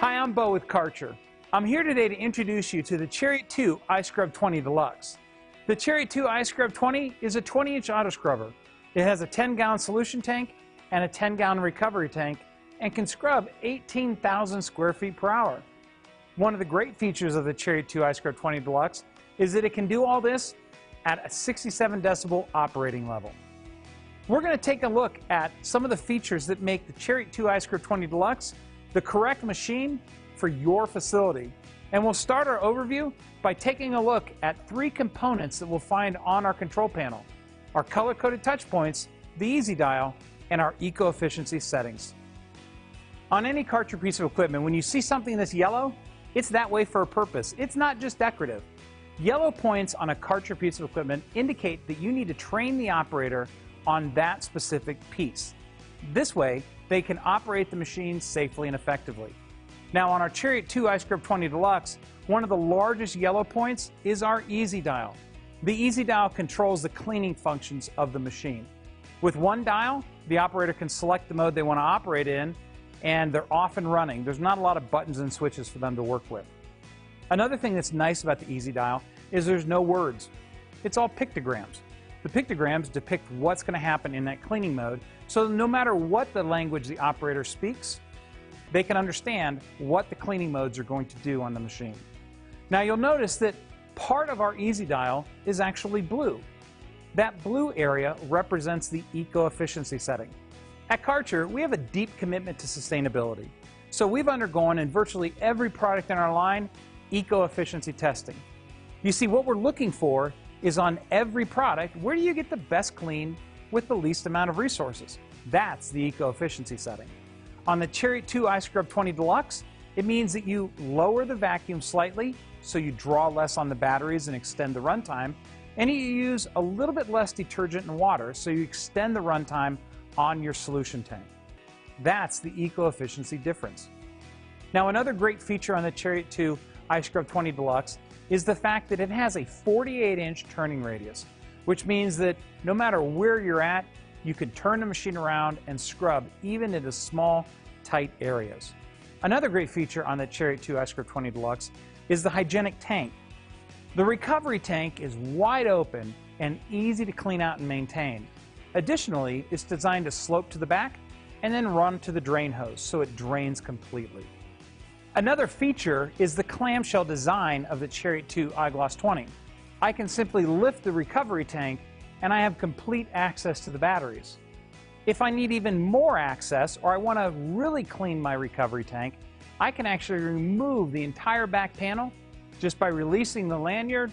Hi, I'm Bo with Karcher. I'm here today to introduce you to the Chariot 2 iSCRUB 20 Deluxe. The Chariot 2 iSCRUB 20 is a 20-inch auto scrubber. It has a 10-gallon solution tank and a 10-gallon recovery tank and can scrub 18,000 square feet per hour. One of the great features of the Chariot 2 iSCRUB 20 Deluxe is that it can do all this at a 67 decibel operating level. We're going to take a look at some of the features that make the Chariot 2 iSCRUB 20 Deluxe the correct machine for your facility. And we'll start our overview by taking a look at three components that we'll find on our control panel: our color-coded touch points, the Easy Dial, and our eco-efficiency settings. On any Karcher piece of equipment, when you see something that's yellow, it's that way for a purpose. It's not just decorative. Yellow points on a Karcher piece of equipment indicate that you need to train the operator on that specific piece. This way, they can operate the machine safely and effectively. Now, on our Chariot 2 iSCRUB 20 Deluxe, one of the largest yellow points is our Easy Dial. The Easy Dial controls the cleaning functions of the machine. With one dial, the operator can select the mode they want to operate in, and they're off and running. There's not a lot of buttons and switches for them to work with. Another thing that's nice about the Easy Dial is there's no words. It's all pictograms. The pictograms depict what's going to happen in that cleaning mode, so no matter what the language the operator speaks, they can understand what the cleaning modes are going to do on the machine. Now, you'll notice that part of our Easy Dial is actually blue. That blue area represents the eco-efficiency setting. At Karcher, we have a deep commitment to sustainability. So we've undergone in virtually every product in our line eco-efficiency testing. You see, what we're looking for is on every product, where do you get the best clean with the least amount of resources? That's the eco-efficiency setting. On the Chariot 2 iSCRUB 20 Deluxe, it means that you lower the vacuum slightly, so you draw less on the batteries and extend the runtime, and you use a little bit less detergent and water, so you extend the runtime on your solution tank. That's the eco-efficiency difference. Now, another great feature on the Chariot 2 iSCRUB 20 Deluxe is the fact that it has a 48-inch turning radius, which means that no matter where you're at, you can turn the machine around and scrub even into small, tight areas. Another great feature on the Chariot 2 iSCRUB 20 Deluxe is the hygienic tank. The recovery tank is wide open and easy to clean out and maintain. Additionally, it's designed to slope to the back and then run to the drain hose, so it drains completely. Another feature is the clamshell design of the Chariot 2 iGloss 20. I can simply lift the recovery tank and I have complete access to the batteries. If I need even more access, or I want to really clean my recovery tank, I can actually remove the entire back panel just by releasing the lanyard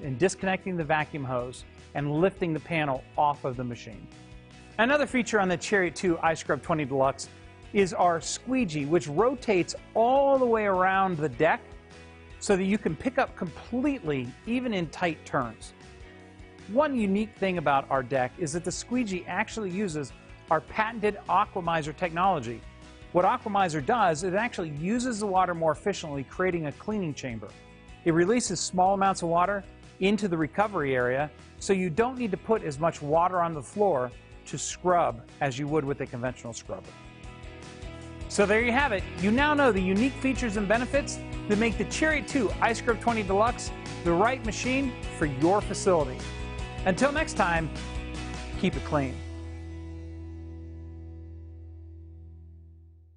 and disconnecting the vacuum hose and lifting the panel off of the machine. Another feature on the Chariot 2 iSCRUB 20 Deluxe is our squeegee, which rotates all the way around the deck so that you can pick up completely even in tight turns. One unique thing about our deck is that the squeegee actually uses our patented Aquamizer technology. What Aquamizer does is it actually uses the water more efficiently, creating a cleaning chamber. It releases small amounts of water into the recovery area, so you don't need to put as much water on the floor to scrub as you would with a conventional scrubber. So there you have it. You now know the unique features and benefits that make the Chariot 2 iSCRUB 20 Deluxe the right machine for your facility. Until next time, keep it clean.